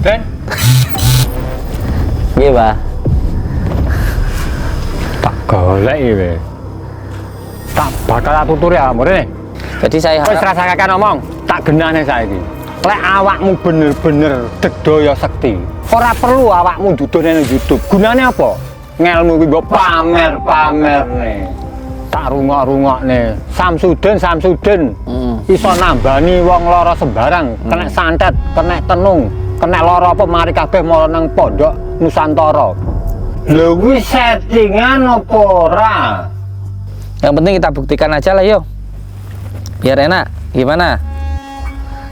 Den. Iya, Pak. Tak golek iki. Tak bakal tuturi ya, mrene. Jadi saya Wis harap rasa kakek ngomong, tak genane saiki. Lek awakmu bener-bener dedaya sekti, ora perlu awakmu judone nang YouTube. Gunane apa? Ngelmu kuwi mbok pamer-pamerne. Tak rungok-rungokne. Samsudin iso nambani wong lara sembarang, kena santet, kena tenung, kena lara apa mari kabeh mara nang pondok Nusantara. Lho kuwi settingan apa ora? yang penting kita buktikan aja lah, yuk. Biar enak. Gimana?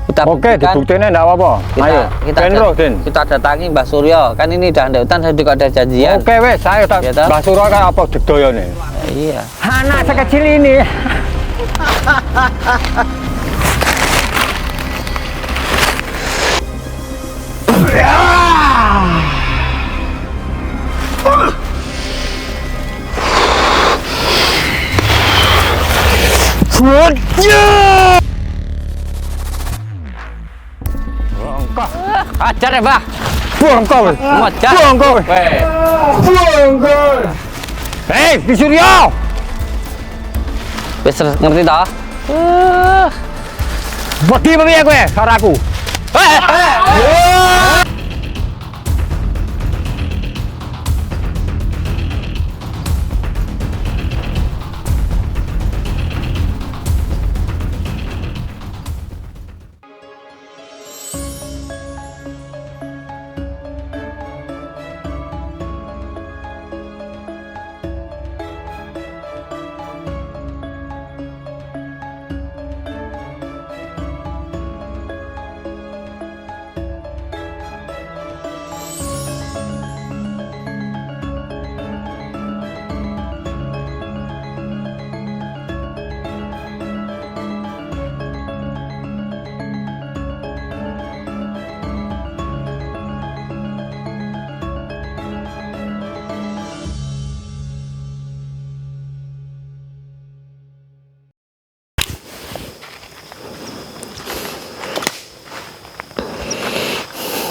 Kita Oke, buktikan. dibuktinya enggak apa-apa. Ayo, Den roh, Den. Kita datangi Mbah Suryo. Kan ini udah ndek hutan, saya juga ada janjian. Oke wes, ayo tak Ya, toh? Mbah Suryo kayak apa dedayane. Iya. Anak sekecil ini. Ajar ya, Mbah. Buang kau. Ngajar. Buang kau. Weh. Buang kau. Hei, Di Suryo. Wis ngerti toh? Wedi piye kowe karo aku?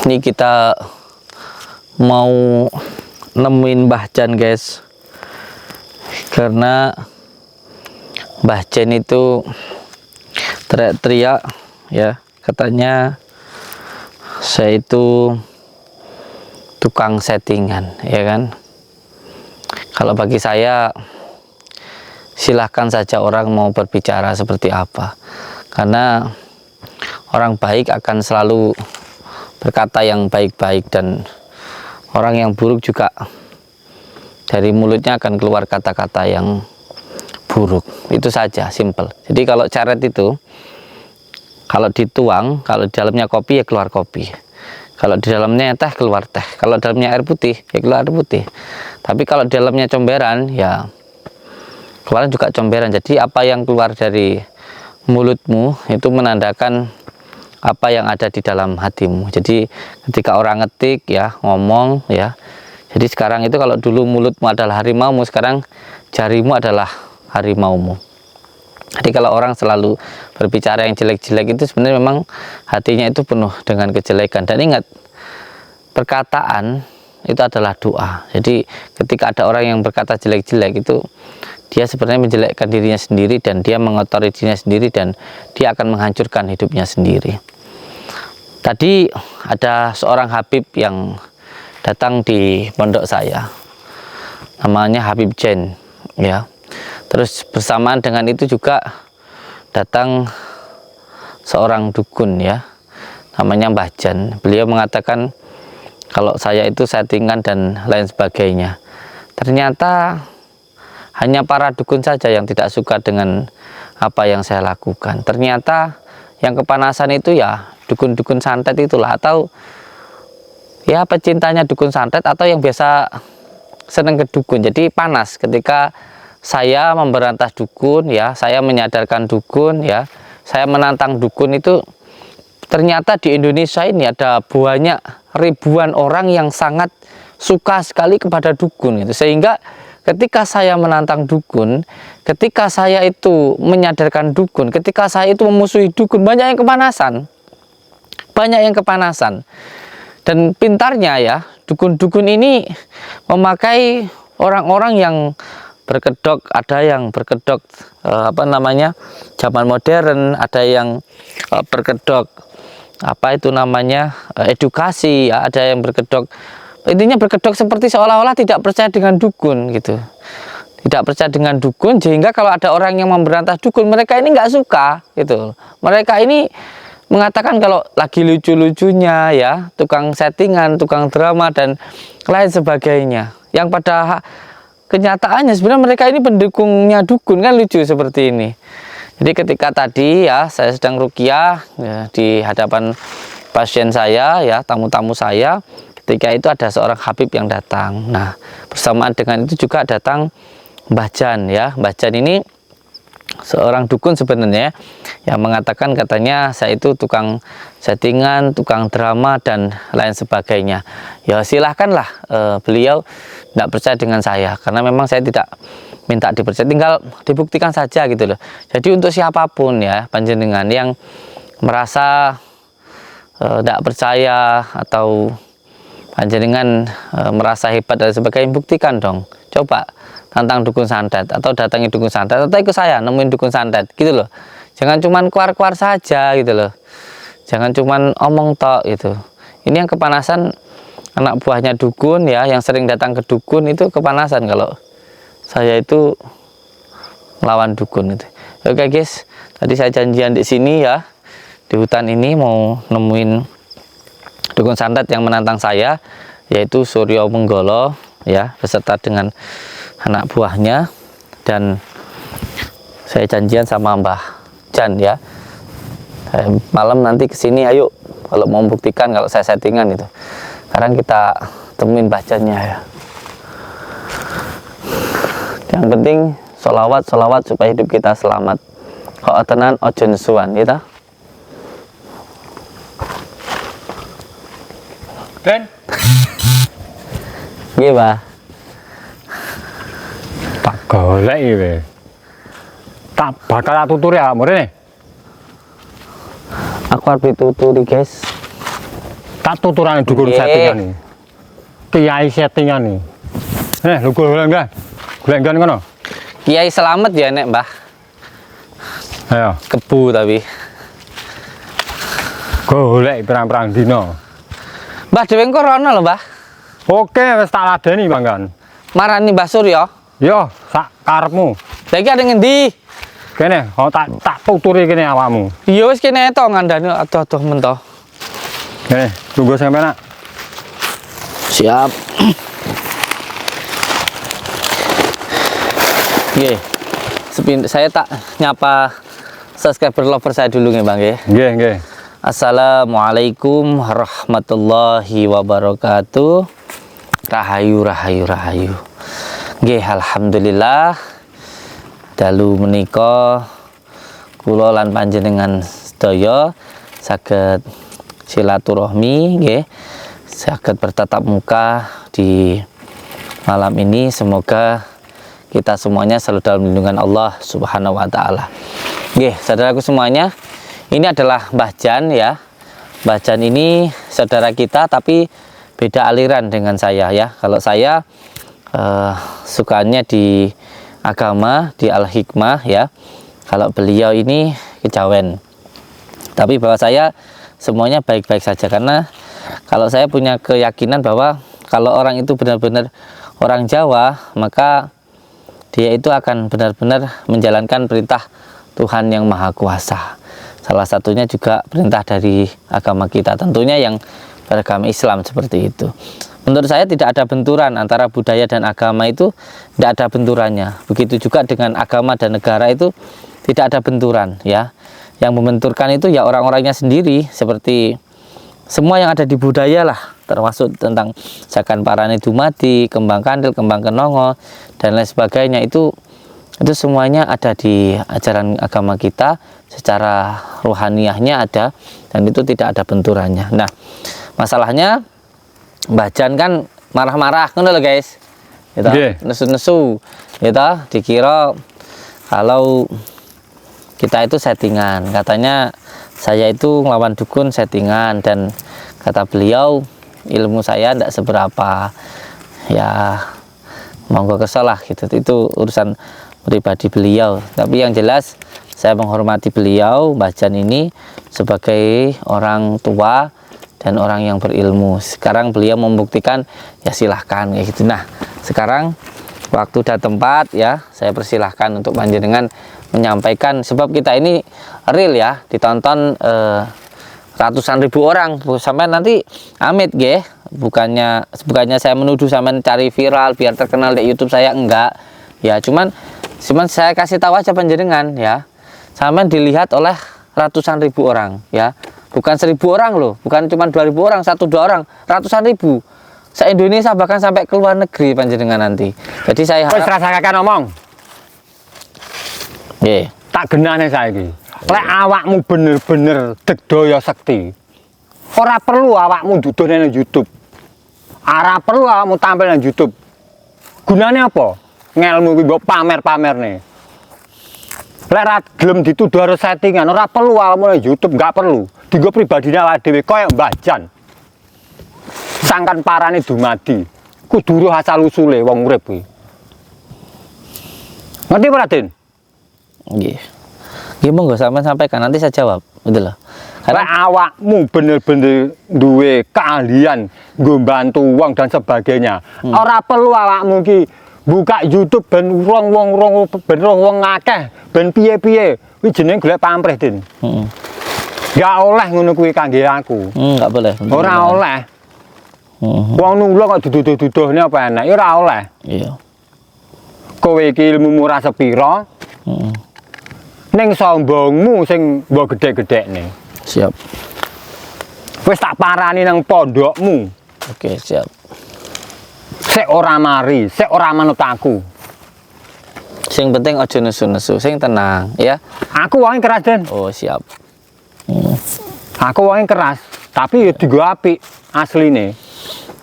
Ini kita mau nemuin Mbah Jan, guys. Karena Mbah Jan itu teriak-teriak ya, katanya saya itu tukang settingan, ya kan. Kalau bagi saya, silahkan saja orang mau berbicara seperti apa, karena orang baik akan selalu berkata yang baik-baik, dan orang yang buruk juga dari mulutnya akan keluar kata-kata yang buruk. Itu saja, simple. Jadi kalau caret itu, kalau dituang, kalau di dalamnya kopi ya keluar kopi, kalau di dalamnya teh keluar teh, kalau dalamnya air putih ya keluar air putih. Tapi kalau di dalamnya comberan ya keluar juga comberan. Jadi apa yang keluar dari mulutmu itu menandakan apa yang ada di dalam hatimu. Jadi ketika orang ngetik ya, ngomong ya, jadi sekarang itu kalau dulu mulutmu adalah harimaumu, sekarang jarimu adalah harimaumu. Jadi kalau orang selalu berbicara yang jelek-jelek itu sebenarnya memang hatinya itu penuh dengan kejelekan. Dan ingat, perkataan itu adalah doa. Jadi ketika ada orang yang berkata jelek-jelek itu, dia sebenarnya menjelekkan dirinya sendiri, dan dia mengotori dirinya sendiri, dan dia akan menghancurkan hidupnya sendiri. Tadi ada seorang Habib yang datang di pondok saya, namanya Habib Jen ya. Terus bersamaan dengan itu juga datang seorang dukun ya, namanya Mbah Jan. Beliau mengatakan kalau saya itu settingan dan lain sebagainya. Ternyata hanya para dukun saja yang tidak suka dengan apa yang saya lakukan. Ternyata yang kepanasan itu ya dukun-dukun santet itulah, atau ya pecintanya dukun santet, atau yang biasa seneng ke dukun. Jadi panas ketika saya memberantas dukun ya, saya menyadarkan dukun ya, saya menantang dukun itu. Ternyata di Indonesia ini ada banyak ribuan orang yang sangat suka sekali kepada dukun gitu. Sehingga ketika saya menantang dukun, ketika saya itu menyadarkan dukun, ketika saya itu memusuhi dukun, banyak yang kepanasan. Banyak yang kepanasan. Dan pintarnya ya, dukun-dukun ini memakai orang-orang yang berkedok, ada yang berkedok zaman modern, ada yang berkedok edukasi ya, ada yang berkedok, intinya berkedok seperti seolah-olah tidak percaya dengan dukun gitu, tidak percaya dengan dukun, sehingga kalau ada orang yang memberantas dukun, mereka ini nggak suka gitu. Mereka ini mengatakan kalau lagi lucu-lucunya ya, tukang settingan, tukang drama dan lain sebagainya, yang pada kenyataannya sebenarnya mereka ini pendukungnya dukun, kan lucu seperti ini. Jadi ketika tadi ya saya sedang ruqyah ya, di hadapan pasien saya ya, tamu-tamu saya, ketika itu ada seorang Habib yang datang. Nah, bersamaan dengan itu juga datang Mbah Jan ya. Mbah Jan ini seorang dukun sebenarnya, yang mengatakan katanya saya itu tukang settingan, tukang drama dan lain sebagainya. Ya silahkanlah, beliau tidak percaya dengan saya karena memang saya tidak minta dipercaya, tinggal dibuktikan saja gitu loh. Jadi untuk siapapun ya panjenengan yang merasa tidak percaya atau panjenengan merasa hebat dan sebagainya, buktikan dong. Coba tantang dukun santet atau datangi dukun santet atau ikut saya nemuin dukun santet gitu loh. Jangan cuman keluar-keluar saja gitu loh. Jangan cuman omong tok gitu. Ini yang kepanasan anak buahnya dukun ya, yang sering datang ke dukun itu kepanasan kalau saya itu lawan dukun itu. Oke guys, tadi saya janjian di sini ya, di hutan ini mau nemuin dukun santet yang menantang saya, yaitu Suryo Menggolo ya, beserta dengan anak buahnya, dan saya janjian sama Mbah Jan ya, malam nanti kesini ayo kalau mau membuktikan kalau saya settingan itu. Sekarang kita temuin Mbah Jannya ya. Yang penting sholawat supaya hidup kita selamat. Kok tenan ojo nesuan gitu. Ben Nggih, Mbah. tak golek iki. Tak bakal tak tuturi ya mrene. Aku arep dituturi, guys. Tak tuturane dukun Nggih. settingan iki. Kiai settingan iki. Lho golek enggak? Golek enggak ngono? Kiai Selamat ya nek, Mbah. Ayo, Kebu tapi. golek pirang-pirang dina. Mbah dhewe engko rono lho, Mbah. Oke, wis tak ladeni mangkan. Marani Mbah Suryo. Yo, sak karepmu. Lah iki ada ngendi? Kene, tak tuturi kene awakmu. Iya wis kene to ngandani adoh-adoh mentoh. Kene, tunggu sampe nak. Siap. Nggih. Saya tak nyapa subscriber lover saya dulu nggih, Bang nggih. Nggih, nggih. Assalamualaikum warahmatullahi wabarakatuh. Rahayu rahayu rahayu. Nggih, alhamdulillah dalu menika kula lan panjenengan sedaya saged silaturahmi nggih, saged bertatap muka di malam ini. Semoga kita semuanya selalu dalam lindungan Allah Subhanahu wa taala. Nggih, saudaraku semuanya, ini adalah Mbah Jan ya. Mbah Jan ini saudara kita tapi beda aliran dengan saya ya. Kalau saya sukanya di agama, di Al-Hikmah ya. Kalau beliau ini kejawen. Tapi bahwa saya semuanya baik-baik saja, karena kalau saya punya keyakinan bahwa kalau orang itu benar-benar orang Jawa, maka dia itu akan benar-benar menjalankan perintah Tuhan yang Maha Kuasa. Salah satunya juga perintah dari agama kita, tentunya yang beragama Islam seperti itu. Menurut saya tidak ada benturan antara budaya dan agama, itu tidak ada benturannya. Begitu juga dengan agama dan negara itu tidak ada benturan ya. Yang membenturkan itu ya orang-orangnya sendiri, seperti semua yang ada di budaya lah, termasuk tentang Jakan Parane Dumadi, Kembang Kandil, Kembang Kenongo dan lain sebagainya, itu semuanya ada di ajaran agama kita, secara rohaniyahnya ada, dan itu tidak ada benturannya. Nah, masalahnya Mbah Jan kan marah-marah kan lho guys, gitu, nesu-nesu gitu, dikira kalau kita itu settingan. Katanya saya itu ngelawan dukun settingan, dan kata beliau ilmu saya tidak seberapa, ya monggo kesel lah gitu, itu urusan pribadi beliau. Tapi yang jelas saya menghormati beliau, Mbah Jan ini sebagai orang tua dan orang yang berilmu. Sekarang beliau membuktikan, ya silahkan kayak gitu. Nah sekarang waktu dan tempat ya, saya persilahkan untuk panjenengan menyampaikan, sebab kita ini real ya, ditonton ratusan ribu orang. Sampai nanti amit nggih, bukannya saya menuduh sampean cari viral biar terkenal di YouTube saya, enggak ya, cuman saya kasih tahu aja panjenengan ya, sampean dilihat oleh ratusan ribu orang ya, bukan 1000 orang loh, bukan cuma 2000 orang, 1-2 orang, ratusan ribu se-Indonesia, bahkan sampai ke luar negeri panjenengan nanti. Jadi saya Wis harap rasakaken ngomong. nggih. Tak genane saiki. Lek awakmu bener-bener degdaya sekti, ora perlu awakmu dudune nang YouTube. Ora perlu awakmu tampil nang YouTube. Gunane apa? Ngelmu kuwi mbok pamer-pamerne. Lek ra gelem dituduh harus settingan, ora perlu awakmu nang YouTube, enggak perlu. Dienggo pribadine awake dhewe koyo Mbah Jan. Sangkan parane dumadi. Kudu ro asal usule wong urip kuwi. Ngerti ora, Den? Nggih. Nggih monggo sampean sampaikan, nanti saya jawab. Gitu loh. Karena awakmu bener-bener duwe keahlian nggo bantu wong dan sebagainya. Ora perlu awakmu ki buka YouTube ben wong akeh, ben piye-piye. Kuwi jenenge golek pamrih, Den. Heeh. Enggak oleh ngono kuwi kangge aku. Enggak boleh. Ora oleh. Heeh. Wong nulung kok duduh-duduhne apa enak? Ya ora oleh. Iya. Kowe iki ilmumu ora sepira, Heeh. ning sombongmu sing mbok gedhe-gedhekne. Siap. Wis tak parani nang pondokmu. Oke, siap. Sik ora mari, sik ora manut aku. Sing penting aja nesu-nesu, sing tenang ya. Aku wonge keras, Den. Oh, siap. Aku wonge keras, tapi ya dienggo apik asline.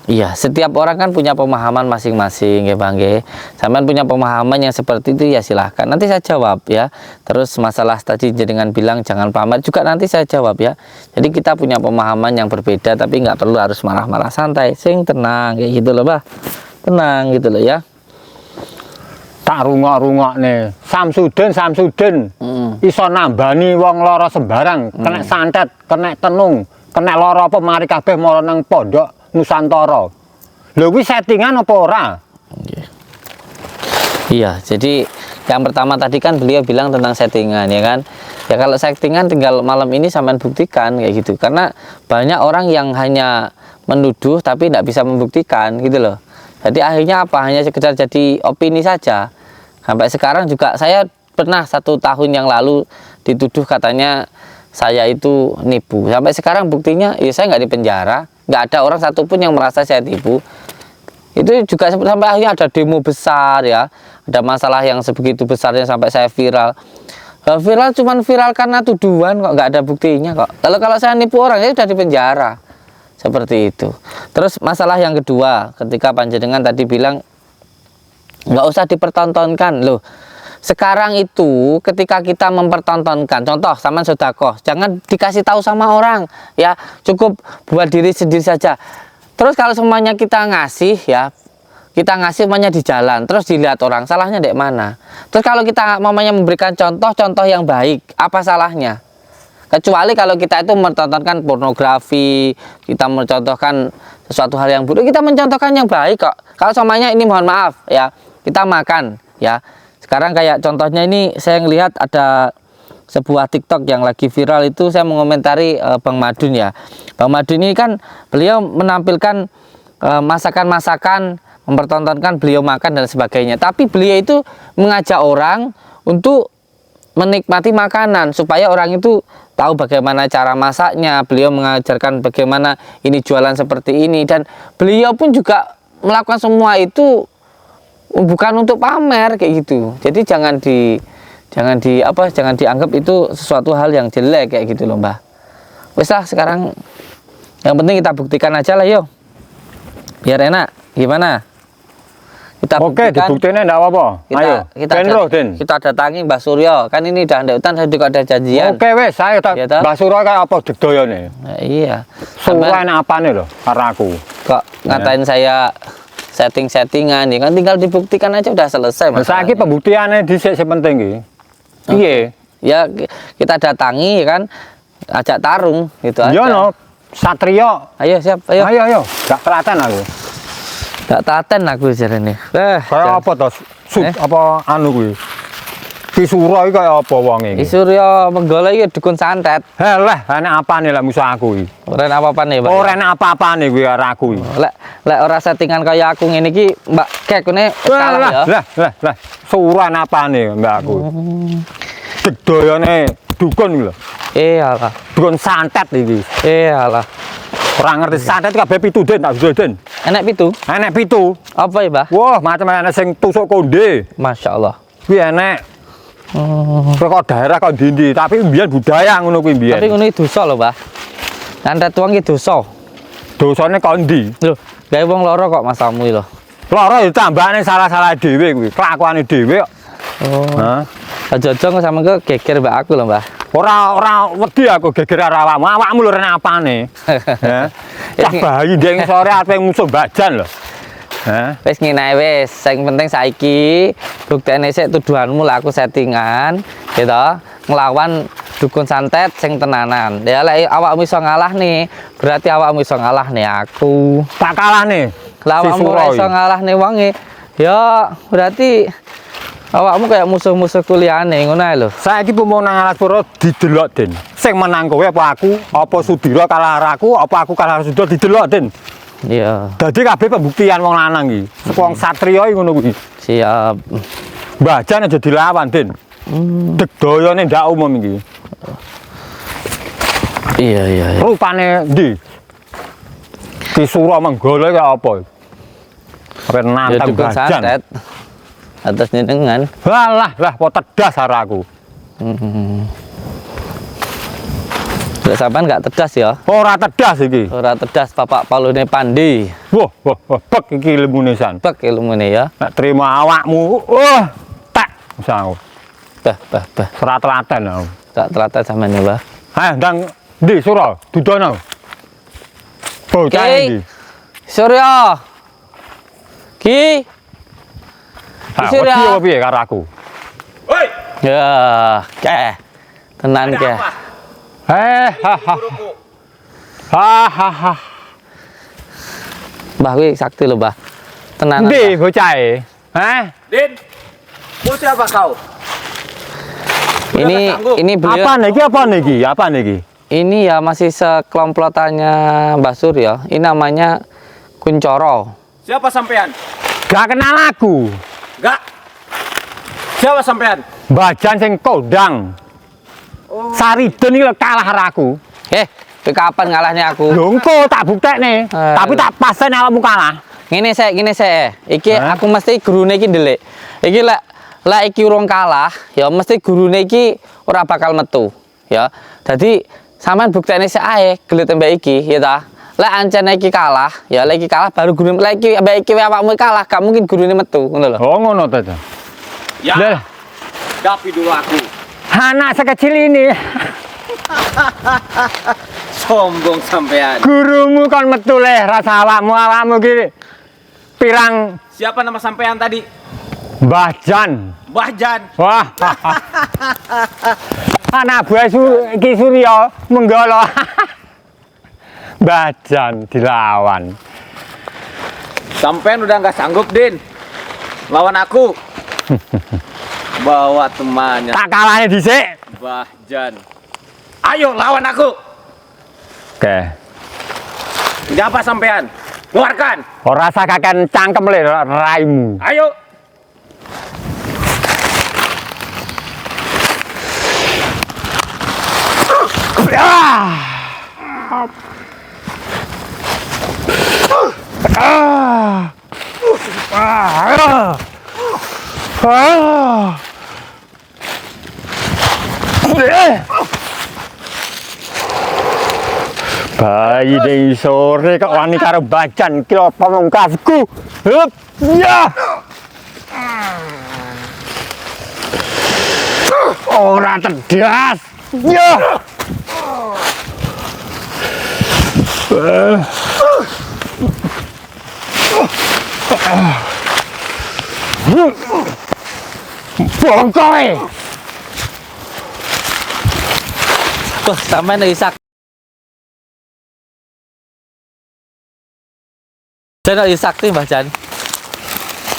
Iya, setiap orang kan punya pemahaman masing-masing ya Bang nggih. Sampean punya pemahaman yang seperti itu ya silahkan. Nanti saya jawab ya. Terus masalah tadi jenengan bilang jangan pamer juga nanti saya jawab ya. Jadi kita punya pemahaman yang berbeda tapi nggak perlu harus marah-marah, santai, sing tenang kayak gitu loh, Bah. Tenang gitu loh ya. Tak rungok-rungokne. Samsudin iso nambani wong lara sembarang, kena santet, kena tenung, kena lara apa mari kabeh mara nang pondok Nusantara. Lho kuwi settingan apa ora? Iya, jadi yang pertama tadi kan beliau bilang tentang settingan ya kan. Ya kalau settingan tinggal malam ini sampean buktikan kayak gitu. Karena banyak orang yang hanya menuduh tapi tidak bisa membuktikan gitu loh. Jadi akhirnya apa? Hanya sekedar jadi opini saja. Sampai sekarang juga saya pernah 1 tahun yang lalu dituduh katanya saya itu nipu. Sampai sekarang buktinya ya saya nggak dipenjara. Nggak ada orang satupun yang merasa saya tipu. Itu juga sampai akhirnya ada demo besar ya, ada masalah yang sebegitu besarnya sampai saya viral. Viral cuman viral karena tuduhan kok, nggak ada buktinya kok. Kalau saya nipu orang ya sudah dipenjara seperti itu. Terus masalah yang kedua, ketika panjenengan tadi bilang nggak usah dipertontonkan loh. Sekarang itu ketika kita mempertontonkan, contoh sama sedekah, jangan dikasih tahu sama orang ya, cukup buat diri sendiri saja. Terus kalau semuanya kita ngasih ya, kita ngasih semuanya di jalan, terus dilihat orang, salahnya di mana? Terus kalau kita mamanya memberikan contoh-contoh yang baik, apa salahnya? Kecuali kalau kita itu mencontohkan pornografi, kita mencontohkan sesuatu hal yang buruk, kita mencontohkan yang baik kok. Kalau semuanya ini mohon maaf ya, kita makan ya. Sekarang kayak contohnya ini saya ngelihat ada sebuah TikTok yang lagi viral itu, saya mengomentari Bang Madun ya. Bang Madun ini kan beliau menampilkan masakan-masakan, mempertontonkan beliau makan dan sebagainya. Tapi beliau itu mengajak orang untuk menikmati makanan supaya orang itu tahu bagaimana cara masaknya. Beliau mengajarkan bagaimana ini jualan seperti ini, dan beliau pun juga melakukan semua itu bukan untuk pamer kayak gitu. Jadi jangan dianggap itu sesuatu hal yang jelek kayak gitu loh, Mbah. Wes lah, sekarang yang penting kita buktikan aja lah, yo. Biar enak. Gimana? Oke, buktikan. dibuktikan enggak apa-apa. Ayo, Kita datangi Mbah Suryo. Kan ini udah hutan, saya juga ada janjian. Oke wes, saya tak Iya, toh? Mbah Suryo kayak apa digdoyone. Nah, iya. Surah enak apane lho karo aku. Kok ngatain saya setting-settingan, ya kan tinggal dibuktikan aja udah selesai Lah saiki masalahnya. pembuktiane dhisik sing penting iki. Piye? Ya kita datangi ya kan, ajak tarung gitu aja. Yo no, Satrio. Ayo siap, ayo. Ayo. Gak telaten aku. Gak taten aku jarene. Kayak apa to? Apa anu kuwi? Ki Sura iki kaya apa wonge iki? Suryo Menggala iki dukun santet. Lah, enak apane lek musuh aku iki? Ora apa-apa nih, Pak. Ora enak apa-apane kuwi karo aku iki. Lek ora settingan kaya aku ngene iki, Mbak Kekune kalah ya. Lah. Sura enak apane mbak aku? Digdoyone dukun iki lho. Iyalah. Dukun santet iki. Iyalah. Ora ngerti santet kabeh pitu den tak sudah den. Enek pitu. Enek pitu. Apa ya, Mbah? Wah, macam-macam sing tusuk konde. Masya Allah. Kuwi enek. Kok daerah kok ndi-ndi, tapi mbiyen budaya ngono kuwi mbiyen. Tapi ngono iki dosa lho, Mbah. Santet wong iki dosa. Dosane kok ndi? Lho, gawe wong loro kok masamu iki lho. Lara ya tambahane salah-salah dhewe kuwi, kelakuane dhewe kok. Oh. Hah? Aja-aja kok sampe ke geger mbak aku lho, Mbah. Ora wedi aku geger karo awakmu. Awakmu lho rene apane? Hah? Cah bayi ndeng sore ape musuh bajan lho. Hah? Wis ngene ae wis, sing penting saiki buktene sik tuduhanmu lah aku settingan, gitu. Nglawan dukun santet sing tenanan. Ya lek awakmu iso ngalah nih, berarti awakmu iso ngalah nih aku. Tak kalah nih. Lah awakmu ora iso ngalah nih wonge. Ya berarti awakmu kayak musuh-musuh kuliahane ngono ae lho. Saiki pun nang alas pura didelok Den. Sing menang kowe apa aku? Apa Sudira kalah karo aku? Apa aku kalah karo Sudira didelok Den. Iya, Dadi kabeh pembuktian wong lanang iki. Wong satriya iki ngono kuwi. siap. Bajan aja dilawan Den. Degdayane ndak umum iki. Iya. Rupane ndi? Ki Sura Menggala kaya apa? Apa Ya nantang dukun Bajan. santet. Atas jenengan. Lah, kok tedas karo aku. Lek sampean gak tedas ya. Ora tedas iki. Ora tedas Bapak Palune Pandi. Wah, bek iki ilmune san. Bek ilmune ya. Nek terima awakmu, tak usah. Bah. Ora telaten aku. Gak telaten sampean ya, Mbah. Ha, ndang ndi Sura? Dudono. Bocah iki. Suryo. Ki. Ha, Sura. wedi apa piye karo aku? Woi, Ya, tenan ke. guruku. Ha. Mbah kuwi sakti lho, Mbah. Tenan. Ndi bocah e? Din, mau siapa kau? Ini beliau Apa niki? ini ya masih sekelompotannya Mbah Suryo. Ini namanya Kuncoro. Siapa sampean? Gak kenal aku. Gak. Siapa sampean? Bajan sing kondang. Sariden iki lho kalah karo aku. Kowe kapan ngalahnya aku? Lho engko tak buktekne, tapi tak pasen awakmu kalah. Ngene sik. Iki Hah? aku mesti gurune iki ndelik. Iki lek iki urung kalah, ya mesti gurune iki ora bakal metu, ya. Dadi sampean buktekne sik ae gelut mbak iki, ya ta. Lek ancen iki kalah, ya lek iki kalah baru gurune lek iki mbak iki awakmu kalah, gak mungkin gurune metu, ngono lho. Oh ngono ta. Ya, Lah, dapi dulu aku. anak sekecil ini Sombong sampean. gurumu kan metu leh rasa awakmu ki pirang Siapa nama sampean tadi? Mbah Jan. Bahjan. Wah. Anak buah Ki Surya Menggala. Mbah Jan dilawan. Sampean udah nggak sanggup, Din. Lawan aku. Bawa temannya, Tak kalahnya dhisik. Bahjan. Ayo lawan aku. Oke. Siapa sampean? Keluarkan. Ora sakaken cangkem le raimu. Ayo. Bayi ning sore kok wani karo Bajan kira pamungkasku. Hup, ya. Ora tedas. Ya. Bongkoe. Wah, sampean isak. Jan sakti Mbah Jan.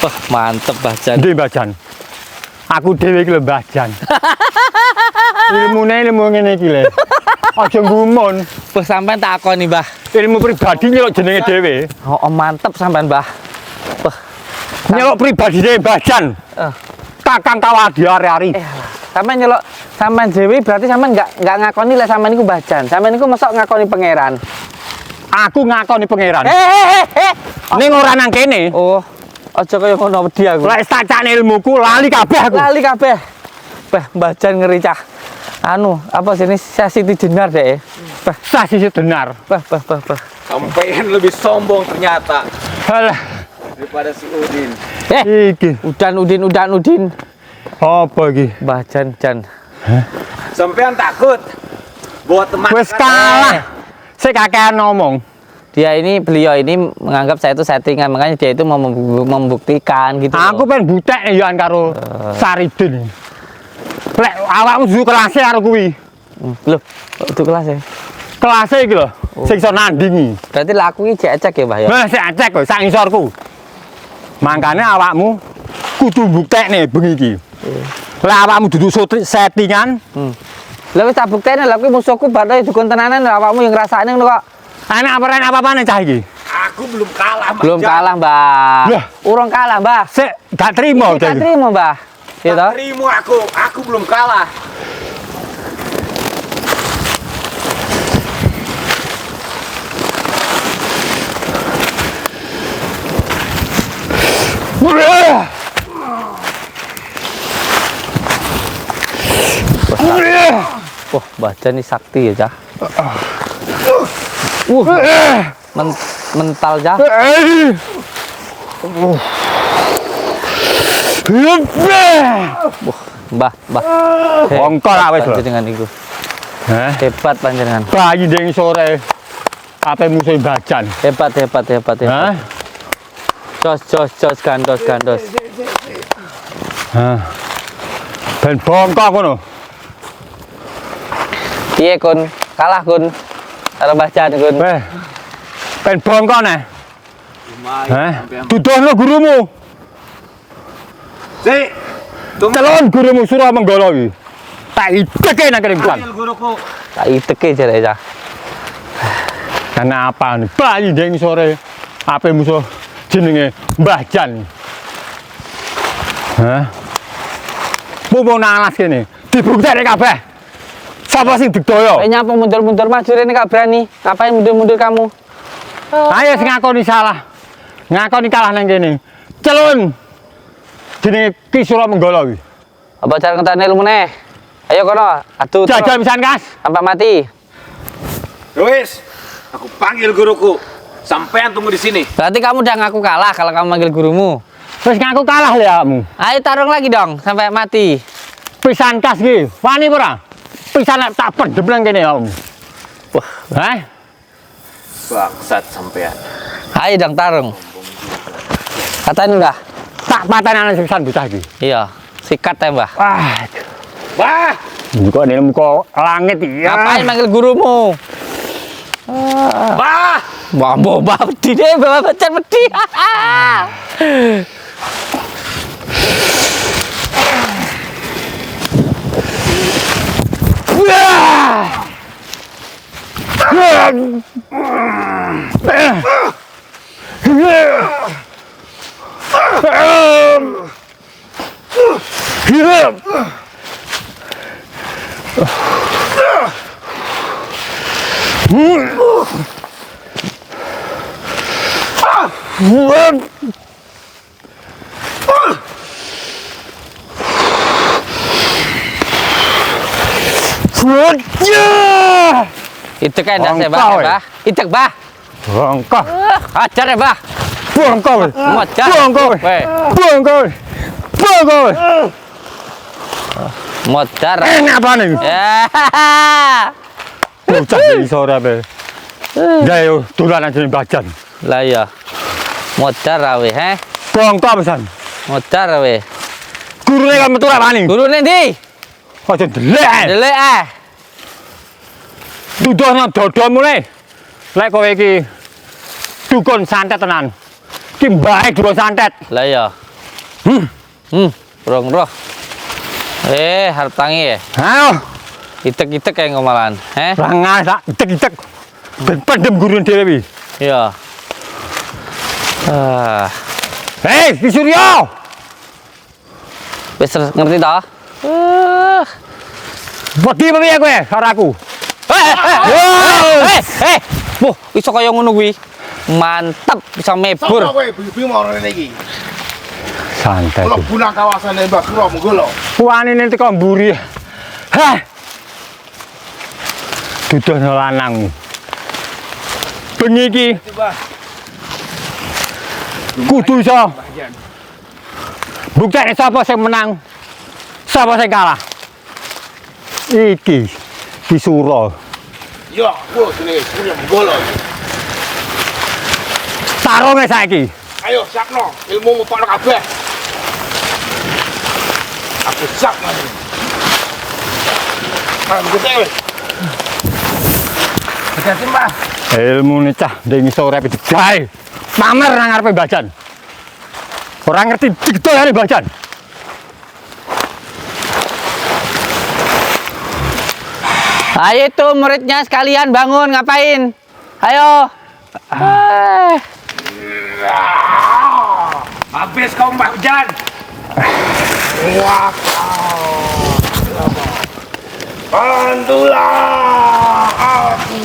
Wah, mantep Mbah Jan. Ndi Mbah Jan? Aku dhewe iki lho Mbah Jan. Ilmune ilmu ngene iki lho. Aja ngumun. Wah, sampean takoni Mbah. Ilmu pribadi nyeluk jenenge dhewe. Oh, mantep sampean Mbah. Wah, Nyeluk pribadine Mbah Jan. Kakang Kawadi ari-ari. sampean nyelok sampean dhewe berarti sampean enggak ngakoni lek sampean iku Mbah Jan. Sampean iku mosok ngakoni pangeran. Aku ngakoni pangeran. Heh. Ning ora nang kene. Oh, aja kaya ngono wedi aku. Lek stacane ilmuku lali kabeh aku. Lali kabeh. Mbah Jan ngeri cah. Anu, apa sini sesi didengar deh. Sasi benar. Bah. Sampean lebih sombong ternyata Halah, daripada si Udin. iki. Udin. Apa iki? Mbah Jan. Sampean takut buat teman. Wis kalah. Sik kakean ngomong. Beliau ini menganggap saya itu settingan, makanya dia itu mau membuktikan gitu. Aku pengen butek ya karo Saridin. Lek awakmu dudu kelase karo kuwi. Loh, itu kelas ya. Kelase iki lho, sing iso nandingi. Berarti laku ini cek ya, Mbah ya. Wah, sik cek kok sak ngisorku. Mangkane awakmu kudu buktekne bengi iki. Lek awakmu dudu settingan, Lah wis tak buktene lha kuwi musuhku badhe dukun tenanan awakmu yang ngrasakne ngono kok. ana apa-apane cah iki. Aku belum kalah, Mbak. Belum Jan. kalah, Mbah. Lah. Urung kalah, Mbah. Sik gak trimo cah Kita iki. terima, Mbah. Ya toh? Tak terima aku belum kalah. Wah, Mbah Jan ini sakti ya, Cah. Mental, Cah. Mbah. Bongkol lah wis lho. Panjenengan iku. Heh. Hebat panjenengan. Bayi ding sore. Ape musuh Bajan. Hebat. Hah? Jos gandos. Hah. Ben bongkok ngono. Piye Kun? Kalah Kun. Karo Mbah Jan Kun. Weh. Ben bongkok neh. Lumayan Hah? sampean. Duduhno gurumu. Sik. Tunggu. Celon gurumu Surah Menggala iki. Tak ideke nang kene bukan. Panggil guruku. Tak iteke jare Cah. Kenapa nih? Bayi ding sore. Ape musuh jenenge Mbah Jan. Hah? Mumpung nang alas kene. Dibuktekne kabeh. Sapa sing digdaya? Nyapa mundur-mundur maju rene gak berani. Ngapain mundur-mundur kamu? Ayo sing ngakoni salah. Ngakoni kalah nang kene. Celun. Jenenge Ki Surah Menggala iki. Apa cara ngenteni ilmune? Ayo kono, adu Jajal pisan kas. sampai mati. Wis. Aku panggil guruku. Sampean tunggu di sini. Berarti kamu udah ngaku kalah kalau kamu manggil gurumu. Wis ngaku kalah ya kamu. Ayo tarung lagi dong sampai mati. Pisan kas iki. Wani ora? Pisan nek tak pendem nang kene kamu. Wah, Hah? Bangsat sampean. ayo dong tarung. Katain udah. Tak patanan pisan bocah iki. Iya, sikat ya, Mbah. Wah. Wah. Kok nek muka langit ya. Ngapain manggil gurumu? Wah. Mbah wedi deh, Mbah Bacan wedi. Itu kan dah saya, Bongkol, Mbah. Itu, Mbah. Bongkok. Ajar ya, Mbah. Bongkok. Mojar. Bongkok. Weh. Bongkok. Bongkok. Modar. Ini apa nih? Bocah iso ora be. Ya yo dolanan jeneng bajan. Lah iya. Modar awe, he. Bongko pisan. Modar awe. Gurune kan metu ra wani. Gurune ndi? Aja ndelek. Delek ah. Dudohno dodomu le. Lek kowe iki dukun santet tenan. Ki mbae dukun santet. Lah iya. Rong roh. Harap tangi ya. Ayo, Itek-itek kayak ngomalan, rangas tak itek-itek. Ben pendem gurune dhewe iki. Iya. Hei, Ki Suryo. Wis ngerti ta? Wedi apa piye kowe karo aku? Boh, iso kaya ngono kuwi. Mantap, bisa mebur. Sopo kowe bingung mau rene iki? Santai. Kalau pulang kawasan Mbak Kuro monggo lho. Puanine teko mburi. Heh. Dudohno lanang. Bengi iki Coba. kudu iso buktekne sapa sing menang, sapa sing kalah. Iki disuro. Yo, aku sini punya monggo lho. Tarunge saiki. Ayo siapno, ilmu mupakno kabeh. Aku siap nanti. Gede wis. Gede Mbah. Ilmune cah ndek iso urip digawe. Pamer nang ngarepe bajan. Ora ngerti digedolane bajan. Ayo tuh muridnya sekalian bangun, ngapain? Ayo. Habis kau Mbak Jan. Wah. Bantulah aku.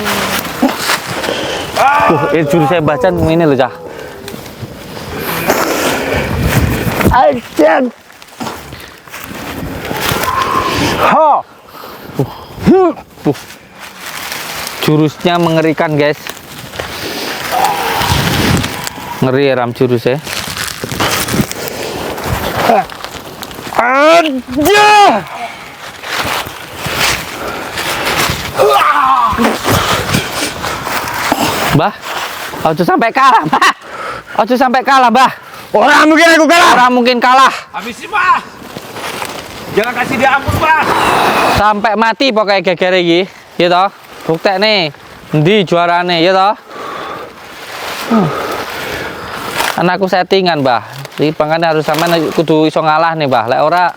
Jurus saya baca ini loh, Cah. Ajan. Ha. Jurusnya mengerikan, guys. Ngeri ram jurusnya. Aja. Mbah, ojo sampai kalah, Mbah. Ojo sampai kalah, Mbah. Ora mungkin aku kalah. Orang mungkin kalah. Habis Mbah. Jangan kasih dia ampun Mbah. Sampai mati pokoknya geger iki, ya toh. Buktekne endi juarane, ya toh. Anakku settingan, Mbah. Iki pangkane harus sampean kudu iso ngalah nih, Mbah. Lek ora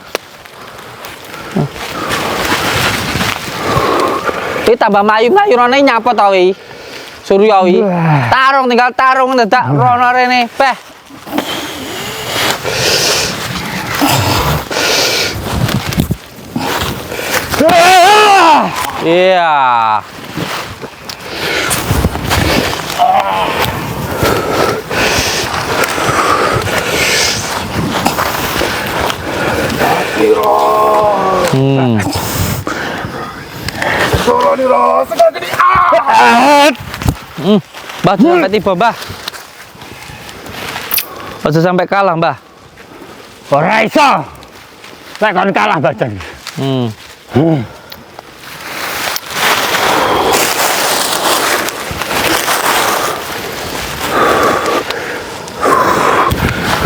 Iki tambah mayu-mayu rene nyapa ta wi? Surya wi. Tarung tinggal tarung dadak rono rene. Beh. Iya. Solo nih lho, sekali gede. Mbah, sampai tiba, Mbah. Ojo sampai kalah, Mbah. Ora iso. Lek kon kalah bajan.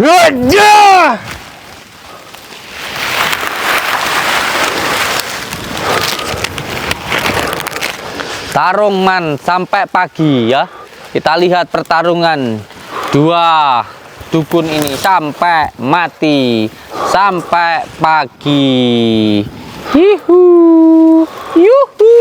Aja. Tarungan sampai pagi ya. Kita lihat pertarungan dua dukun ini sampai mati, sampai pagi. Yuhu. Yuhu.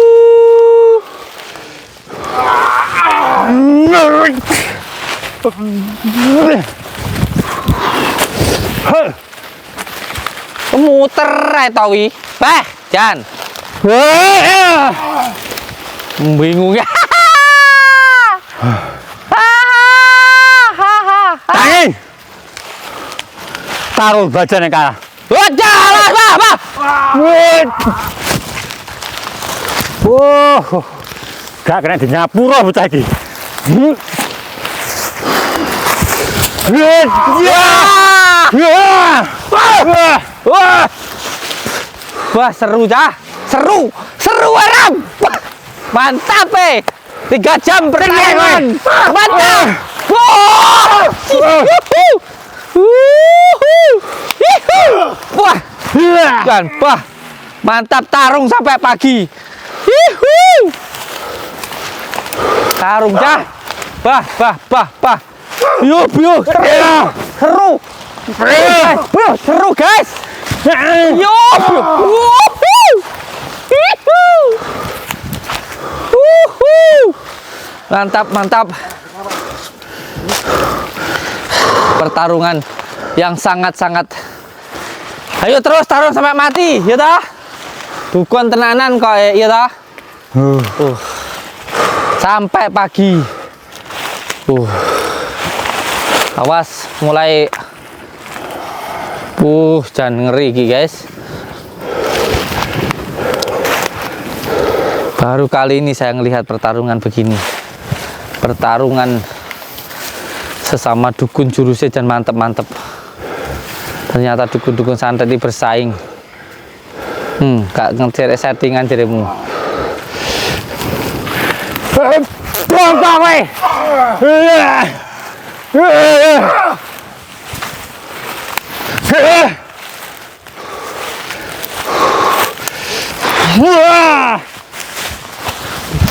Muter ta wi. Beh, Jan. Bingung ya. Tangi. Taruh bajane kalah. Jalan, Bah. Gak kena di Nyapura bocah iki. Wah, seru cah. Seru. Seru Aram. Wah, mantap 3 jam pertandingan. Mantap. Wah. Wah. Kan, wah. Mantap, tarung sampai pagi. Tarung cah. Bah. Seru. Seru guys. Yo. Mantap. Pertarungan yang sangat-sangat. Ayo terus tarung sampai mati, ya dah. Dukun tenanan kok, ya dah. Sampai pagi. Awas mulai. Jangan ngeri guys. Baru kali ini saya melihat pertarungan begini. Pertarungan sesama dukun jurusnya dan mantep. Ternyata dukun-dukun santet ini bersaing. Gak ngecer settingan jadimu. Bongkok weh.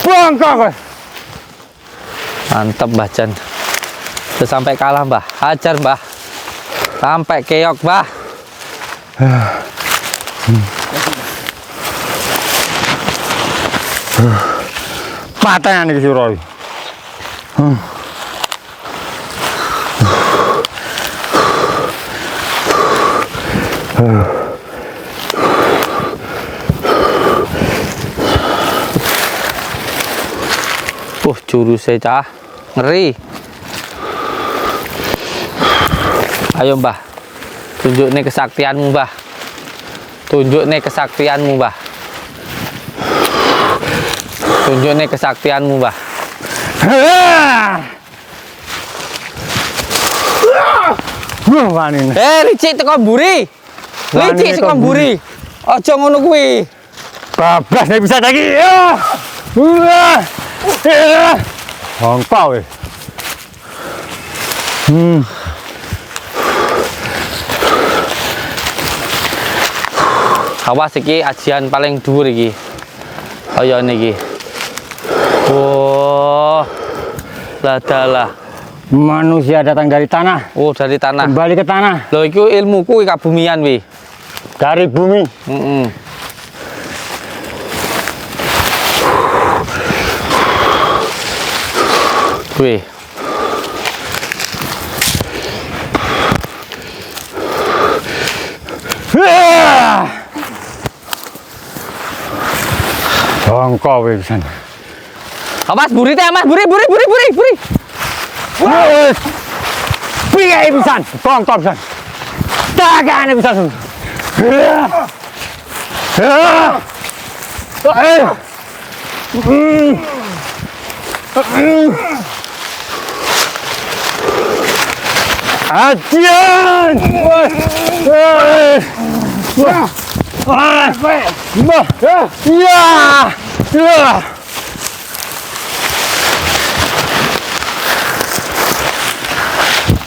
Bongkok weh. Mantap Mbah Jan. Udah sampai kalah Mbah. Hajar Mbah. Sampai keok Mbah. Patah nih si Roy. Jurusnya cah ngeri. Ayo Mbah, tunjuk nih kesaktianmu Mbah. Tunjuk nih kesaktianmu Mbah. Tunjuk nih kesaktianmu Mbah. Licik teko mburi. Licik teko mburi. Aja ngono kuwi. Bablas nek bisa lagi. Bongkok weh. Awas iki ajian paling dhuwur iki. Kaya niki. Wah. Ladalah. Manusia datang dari tanah. Oh, dari tanah. Kembali ke tanah. Loh, iku ilmuku kabumian wi. Dari bumi. Wih. Bongkok weh pisan. Mas buri teh, Mas buri. Piye pisan? Bongkok pisan. Dagane pisan. Ajian!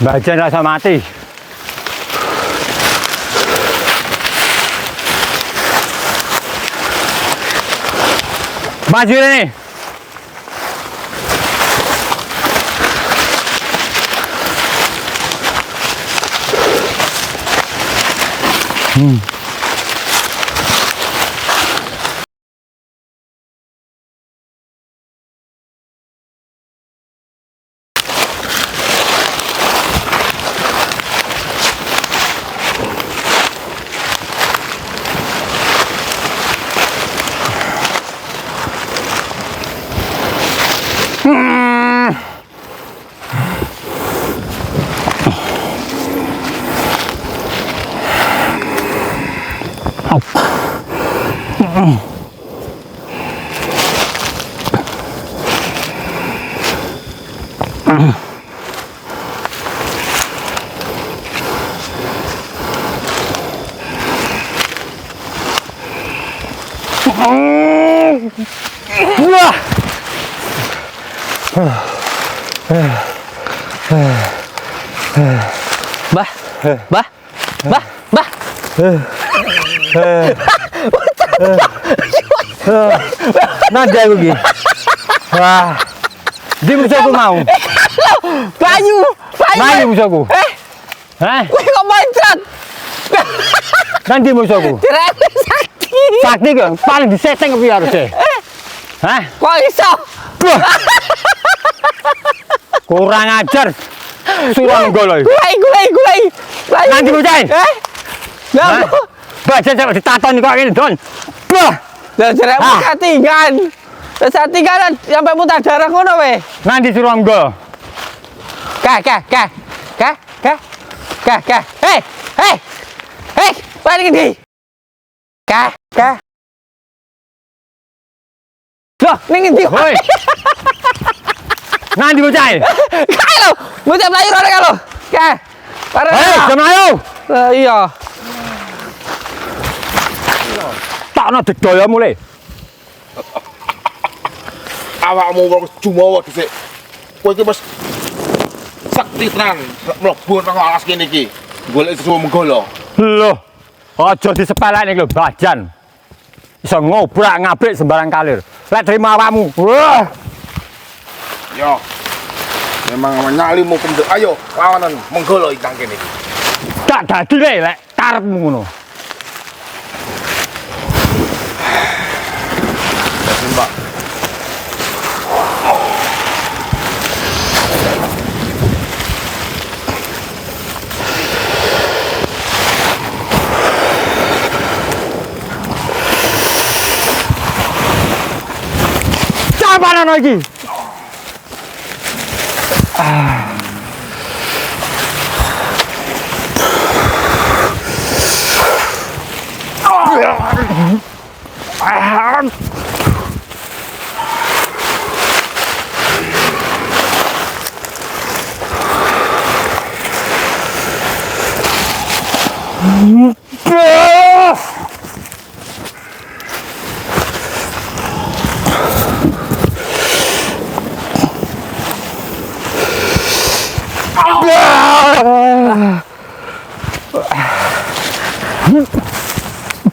Bajan rasa mati. Maju ini. Wah. Bah, bah, bah, bah. Nanti aku gini. Wah. Di musuhku mau. Bayu, Nanti musuhku. Hah? Kowe kok mancrat? Nanti musuhku. Direne sakti. Sakti kok paling disetting kepiye harusnya? Hah? Kok iso? Wah. Kurang ajar. Suruh menggoloi. Gue. Nanti bocah. Ya, Hah? Baca coba ditaton kok ini, Don. Wah. jarek Ah. settingan. Settingan sampai muntah darah ngono weh. Nanti suruh menggol. Kah. Hei, balik ini. Kah. Loh, ning ndi? Woi. Nanti bocah. Kae lho, bocah mlayu ora kalo. Kah. Hei, jam ayo. Iya. Takno dedaya mulai. Awakmu wong jumawa dhisik. Kowe iki wis sakti tenan mlebu nang alas kene iki. Golek sesuatu menggolo. Loh. Aja disepelekne lho, Bajan. Iso ngobrak-ngabrik sembarang kalir. Lek terima awakmu. Wah. Yo. Memang nyalimu pendek. Ayo lawanan menggolo iki nang kene iki. Tak dadi lek karepmu ngono. Mbak. Sabaran lagi.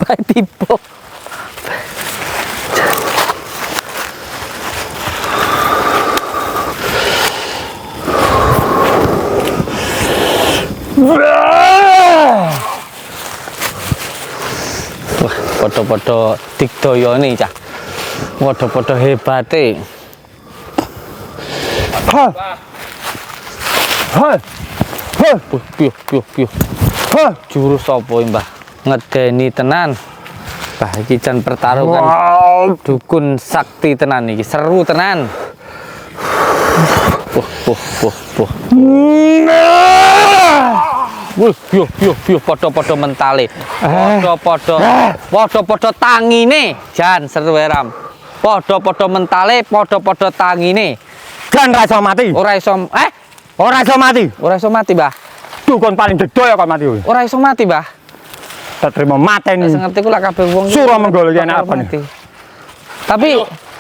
Baik tipe. Wah, foto-foto Digdaya nih cah. Foto-foto hebate. Hah. Hah. Hah. Piuh. Hah. Jurus apa Mbah? Ngedeni tenan. Bah iki jan pertarungan Wow. dukun sakti tenan iki, seru tenan. Wah. Piuh padha-padha mentale. Padha-padha tangine, jan seru ram. Padha-padha mentale, padha-padha tangine. Kan ra iso mati. Ora iso Ora iso mati. ora iso mati, Mbah. Dukun paling dedaya kok mati kuwi. Ora iso mati, Mbah. Tak terima mateni. Sing ngerti ku lak kabeh wong Suruh menggol iki enak apa mati. Tapi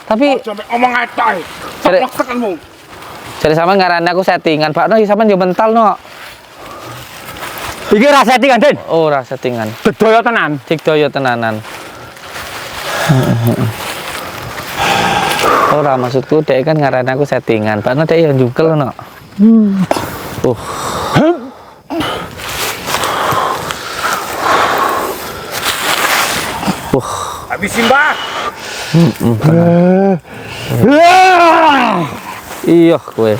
Sampai omong ae. Jare- Ceplok tekanmu. jadi sama ngarane aku settingan, Pak. No, sampean yo mental no. Iki ra settingan, Den. Ora settingan. Dedaya tenan. Digdaya tenanan. Ora maksudku dek kan ngarane aku settingan. Pak no dek yo njungkel no. Habisin, Mbah. Iya kowe.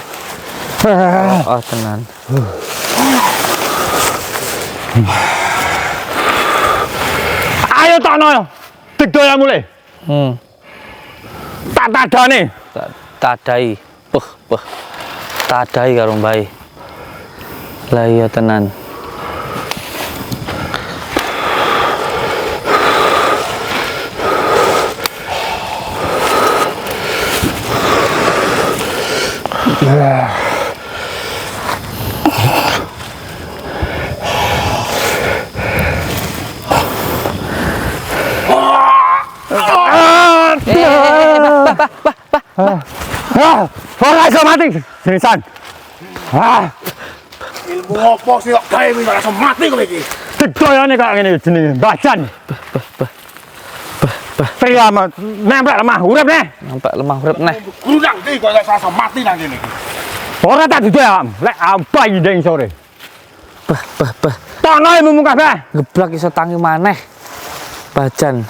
Oh, tenan. Ayo takno. Digdaya mulai. Tak tadane. Tadai. Tadai karo mbae. Lah iya tenan. Iso mati senisan. Ah, Ilmu apa sih kok gawe iki langsung mati kowe iki. digdoyone kok ngene jenenge Mbah Jan. Pria nempel lemah urip neh. Nampak lemah urip neh. Guru nang ndi kok langsung mati nang kene iki. Ora tak didoyak, lek ambai ndeng sore. Bah. Tono ilmu kabeh. Geblak iso tangi maneh. Bajan.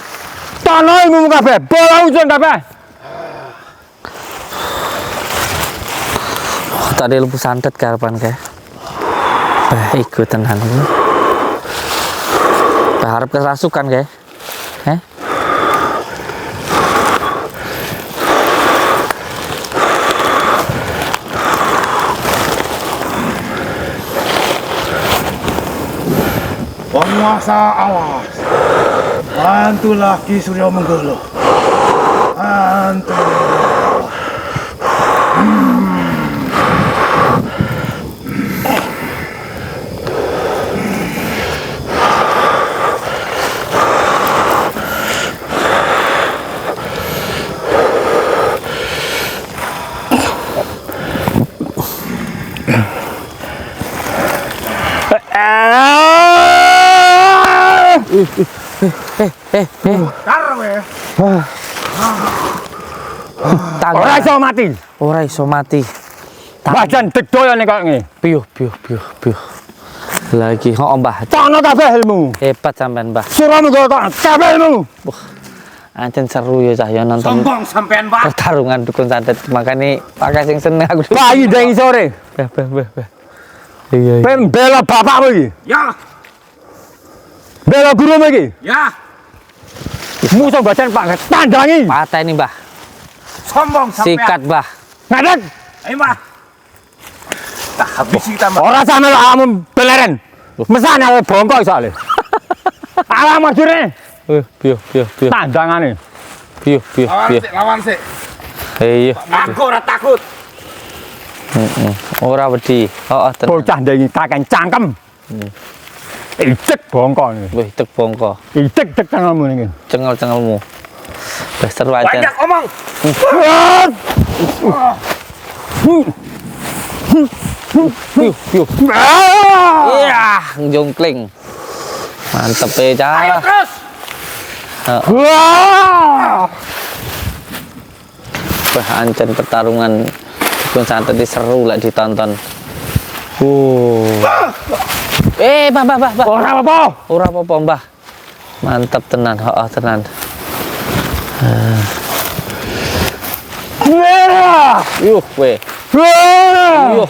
Tono ilmu kabeh. Bola usun kabeh. Tadi lembu santet karepan kae. Bah iku tenan iki. Berharap kerasukan kae. Penguasa awas. Bantulah Ki Surya Menggolo. Bantu. Karwe. Ora iso mati. Ora iso mati. Mbah Jan digdoyone kok ngene. Piuh. Lagi Mbah. Tono kabeh ilmu. Hebat sampean, Mbah. Surya Menggolo tono kabeh ilmu. Ancen seru ya cah ya nonton Sombong sampean, Pak. pertarungan dukun santet. Makanya pakai sing seneng aku. Bayi ndeng sore. Bah. Iya. Pembela bapakmu iki. Ya, Bela gurumu iki. ya. Musuh Mbah Jan Pak tandangi. Patah ini, Mbah. Sombong sampean. Sikat, Mbah. Ngadeg. Ayo, Mbak. Tak habis kita, Mbak. Ora sampe amun beleren. Mesane ae bongkok soalé. Alah majure Piuh. tandangane. Piuh. Lawan sik. Iya. Aku ora takut. Ora wedi. Tenan. Bocah ndek kakek cangkem. Icek bongkok iki. Wih, tek bongko. Icek tengelmu niki. Cengel-cengelmu. Wis seru aja. Banyak omong. Piuh. Iya, jongkling. Mantep ya, Cah. Ayo terus. Wah! Wah, ancen pertarungan dukun santet ini seru lah ditonton. Bah. Ora apa-apa. Ora apa-apa, Mbah. Mantap tenan, tenan. Wah! Yuh, we. Wah!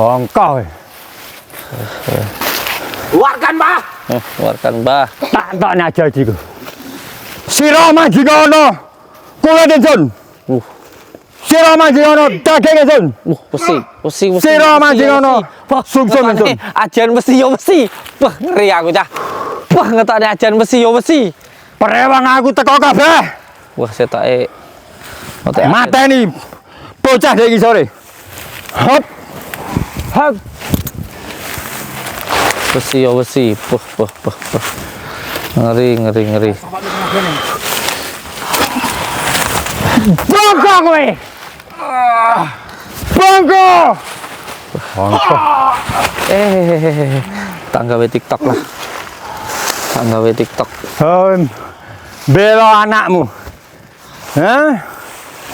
Bongkok. Keluarkan, Mbak. Keluarkan, Mbah. Tak tokne aja iku. Sira manjikono. Kula densun. Sira manjikono daging densun. Besi. Sira manjikono. Sungsum densun. Ajan besi yo besi. Wah, ngeri aku, Cah. Wah, ngetokne ajan besi yo besi. Perewang aku teko kabeh. Wah, setoke Mateni bocah dek iki sore. Hop. besi yo besi. Puh. Ngeri. Bongkok kowe. Bongkok. Tanggawe TikTok lah. Tanggawe TikTok. Bela anakmu. Hah?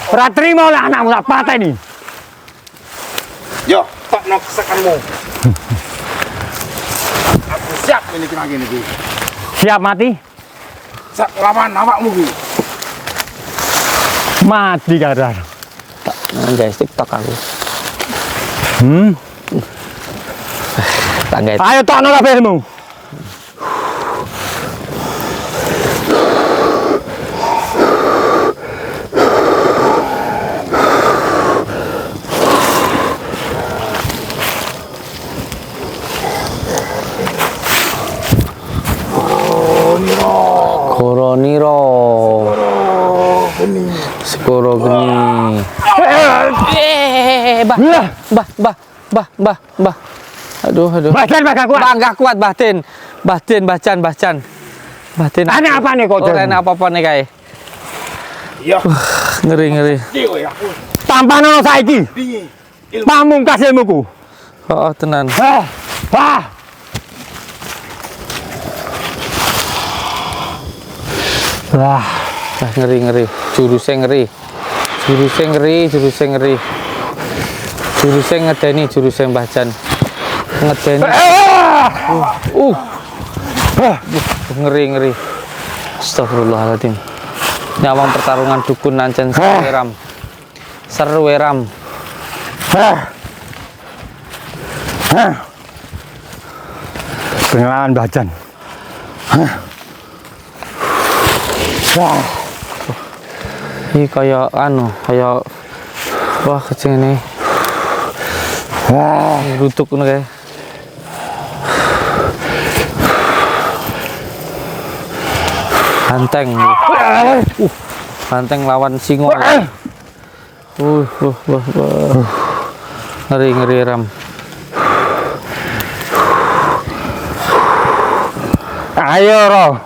Ora trimo lah anakmu tak pateni. Yo, tokno kesekanmu. Aku siap ini kena gini iki. Siap mati? Sak lawan awakmu iki. Mati kadar. Guys, TikTok aku. Tanggawe. Ayo tokno kabehmu. Koroniro. Skoro geni. Bah. Aduh. Badan gak kuat. Bah, gak kuat batin. Bacan. Aneh apa nih kok? Ora enak apa-apa nih kae. Iya. Ngeri. Iki kowe aku. Tampanono saiki. Pamungkas ilmuku. Oh, tenan. Wah. Wah, Ngeri. Jurusnya ngeri. Jurusnya ngedeni, jurusnya Mbah Jan. Ngedeni. Ngeri. Astagfirullahaladzim. Nyawang pertarungan dukun nancen seru eram. Pengenalan Mbah Jan. Ini kayak wah kecil ini. Rutuk nih kayak. Banteng lawan singo. Ngeri ram. Ayo roh.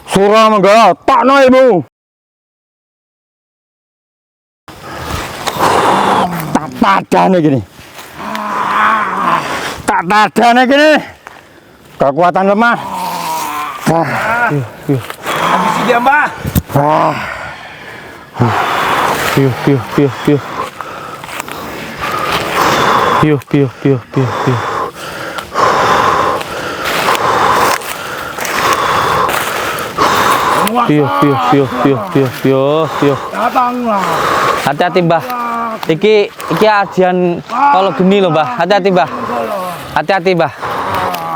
Surah menggala, takno ilmu. Tak tadane gini. Kekuatan lemah. Habisi dia, Mbah. Datanglah. Hati-hati Mbah. Iki ajian kalau geni loh Mbah. Hati-hati Mbah.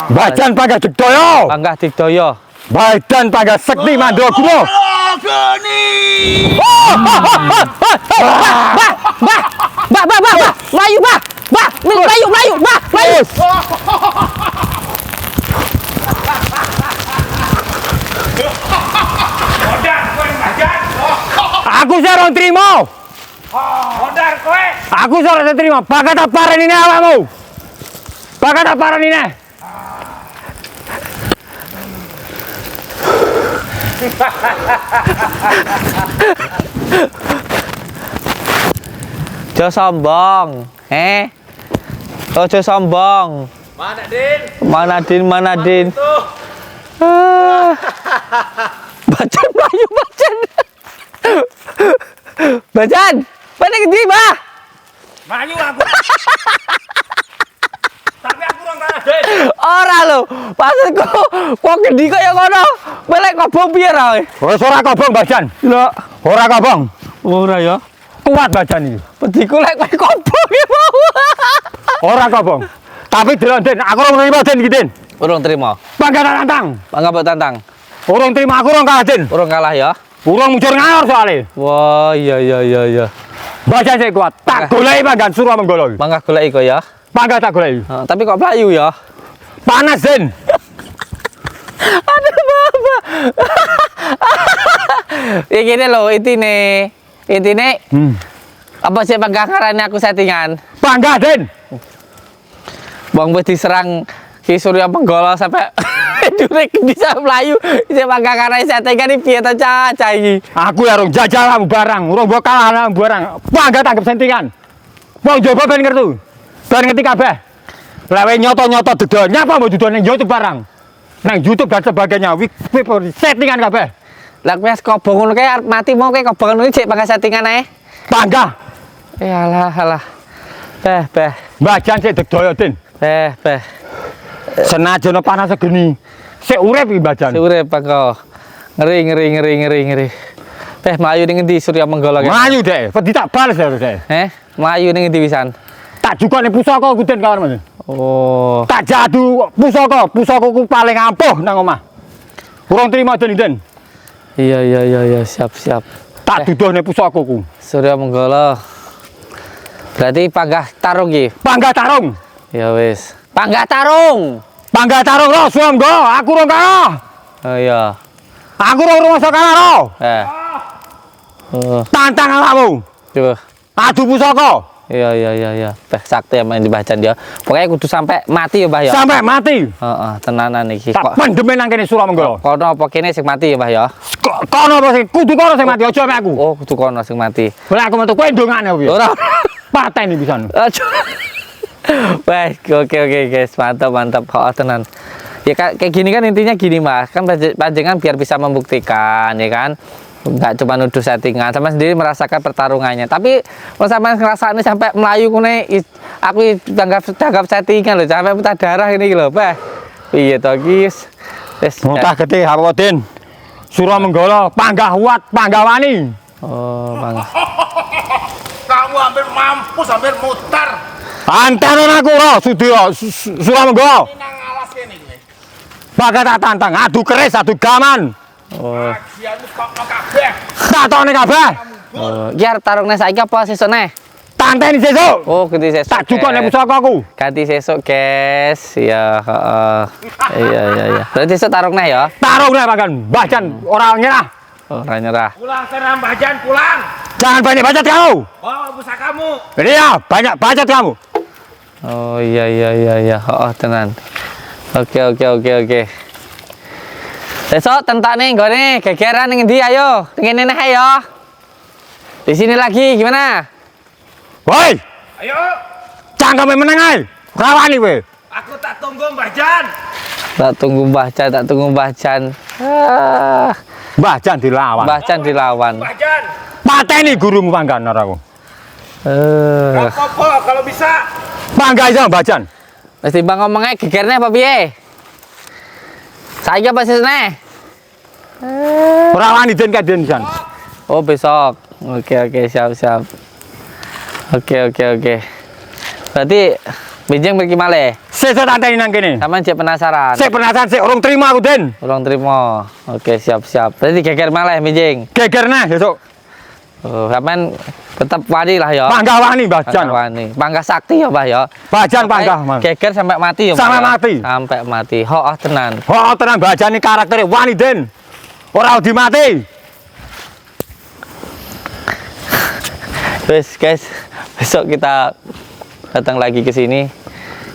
Mbah Jan Pangga Digdaya. Panggah Digdaya. Badan Pangga Sekti Mandoguna. Mbah, melayu Mbah. Melayu. Aku sareng trimo. Modar kowe. Aku sareng trimo. Bakal tak pareni awakmu. Jo sombong. Ojo sombong. Mana, Din? Mana Din? Tuh. Bacan melayu. Bacan. Mana gede, Mbah? Maju aku. Tapi aku orang kalah, Din. Ora lho. Maksudku kok gede kaya ngono. Melek kobong piye ra kowe? Wis ora kobong Mbah Jan. Lho, Ora kobong. ora ya. Kuat Mbah Jan iki. Pediku lek kowe kobong ya mau. Ora kobong. Tapi delon Den, aku ora nrimo Den iki Den. Urung terima. Pangga tak tantang. Mangga mbok tantang. Urung terima aku urung kalah Den. Urung kalah ya. Urung mujur ngaor soalnya. Wah, iya. Mbah Jan sik kuat. Tak goleki panggan Surya Menggala. Mangga golek iko ya. Pangga tak goleki. Tapi kok melayu ya? Panas Den. Aduh, Bapak. Ya gini loh, intine apa sih penggangarannya aku settingan? Pangga Den. Bang wis diserang Ki Surya Menggala sampai durek bisa melayu. Sing penggangarannya settingan iki piye ta Caca iki? Aku ya rong jajal kamu barang, urung mbok kalah nang barang. Pangga tanggep sentingan. Wong jowo ben ngerti. Ben ngerti kabeh. Lewe nyoto-nyoto dedo, nyapa mbok dedo ning YouTube barang. Nang YouTube dan sebagainya, settingan kabeh. Lah kowe kobong ngono kae arep mati mau kowe kobong ngono iki pangga settingan ae. Pangga. Alah. Beh. Mbah Jan sik degdaya Den. Beh. Senajan panas segeni. Sik urip iki Mbah Jan. Urip pangko. Ngeri. Beh mlayu ning endi Surya Menggala kae? Melayu dek, wedi tak bales ya dek. Mlayu ning endi pisan? Tak jukone pusaka ku Den kawan Mas. Oh. Tak jadu pusakaku paling ampuh nang omah. Urung trima Den. Iya, siap. Tak duduhne pusakaku. Surya Menggala. Berarti panggah tarung iki. Pangga tarung. Ya wis. Panggah tarung. Pangga tarung lo swangga, aku urung kalah. Oh iya. Aku urung rumasa kalah lo. Oh. Tantang awakmu. Coba. Adu pusaka. Iya. Beh sakti main di Mbah Jan ya. Pokoknya kudu sampai mati ya, Mbah ya. Sampai mati. Heeh, tenanan iki. Tak pendeme nang kene Suramenggala. Kono apa kene sing mati ya, Mbah ya? Kono apa sing kudu kono sing mati aja mek aku. Oh, kudu kono sing mati. Lah aku metu kowe ndongane piye? Ora. Pateni pisan. Aduh. Wah, oke guys, mantap. Oh, tenan. Ya kayak gini kan intinya gini Mas, kan panjenengan biar bisa membuktikan ya kan. Enggak cuma nuduh settingan, sama sendiri merasakan pertarungannya. Tapi kalau sampai ngerasain sampai Melayu kune aku tanggap settingan loh, sampai muntah darah ini loh, Pak. Iya toh, guys. Muntah getih Hawadin. Suramenggala panggah wat, panggah wani. Oh, Bang. Kamu hampir mampus, hampir mutar. Antaran aku ora Sudira Suramenggala. Nang alas kene iki. Bakal tak tantang adu keris, adu gaman. Oh. Kajianmu kok kabeh. Tak tone kabeh. Oh, ki arep tarungne saiki apa sesuk neh? Tanteni sesuk. Oh, ganti sesuk. Tak jukone pusakaku. Ganti sesuk, guys. Ya, heeh. Iya. Berarti sesuk tarungne ya? Tarung nek makan. Mbah Jan ora nyerah. Ora nyerah. Pulang sana Mbah Jan, pulang. Jangan banyak bacot kamu. Bawa pusakamu. Iya, banyak bacot kamu. Oh, iya. Oh, tenan. Oke. Besok tentak nih, gue gegeran ning endi ayo. Ning kene neh ayo. Di sini lagi gimana? Woi, Ayo, cangkeme meneng ae. Rawani kowe. aku tak tunggu Mbah Jan. Tak tunggu Mbah Jan. Ah, Mbah Jan dilawan. Mbah Jan dilawan. Mbah Jan, Pateni gurumu panggan ora aku. gak apa-apa kalau bisa. Panggah iso Mbah Jan. Wis timbang ngomongnya gegerne apa piye? Saiki apa sesune? Ora wani den kaden Jan. Oh, besok. Oke, siap. Oke. Berarti benjing pergi malih. Sesuk tanteni nang kene. Sampeyan jek penasaran. Sik penasaran sik urung trima aku Den. Urung trimo. Oke, siap. Berarti geger malih benjing. Gegerne sesuk. Oh, sampean tetap wani lah ya. Panggah wani Mbah Jan. Panggah wani. Panggah sakti ya, Mbah ya. Mbah Jan Sampai panggah. Mas. geger sampai mati ya, Mbah Sampai ya? mati. Sampai mati. Oh, tenan. Oh, tenan Mbah Jan iki karaktere wani Den. Ora wedi mati. Terus guys, besok kita datang lagi ke sini.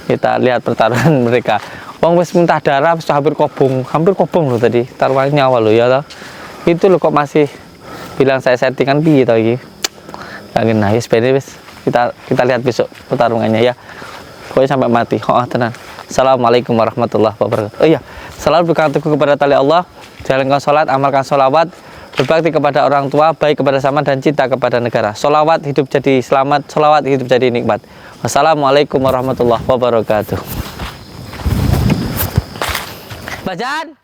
Kita lihat pertarungan mereka. Wong wis muntah darah, wis hampir kobong loh tadi. Taruhan nyawa loh ya toh. Itu loh kok masih bilang saya settingan piye toh iki. Lagi nangis wis. Kita lihat besok pertarungannya ya. Pokoknya sampai mati. Oh, tenang. Assalamualaikum warahmatullahi wabarakatuh. Oh iya, selalu berpegang teguh kepada tali Allah. Jalankan sholat, amalkan sholawat, berbakti kepada orang tua, baik kepada sama dan cinta kepada negara. Sholawat hidup jadi selamat, sholawat hidup jadi nikmat. Wassalamualaikum warahmatullahi wabarakatuh. Mbah Jan.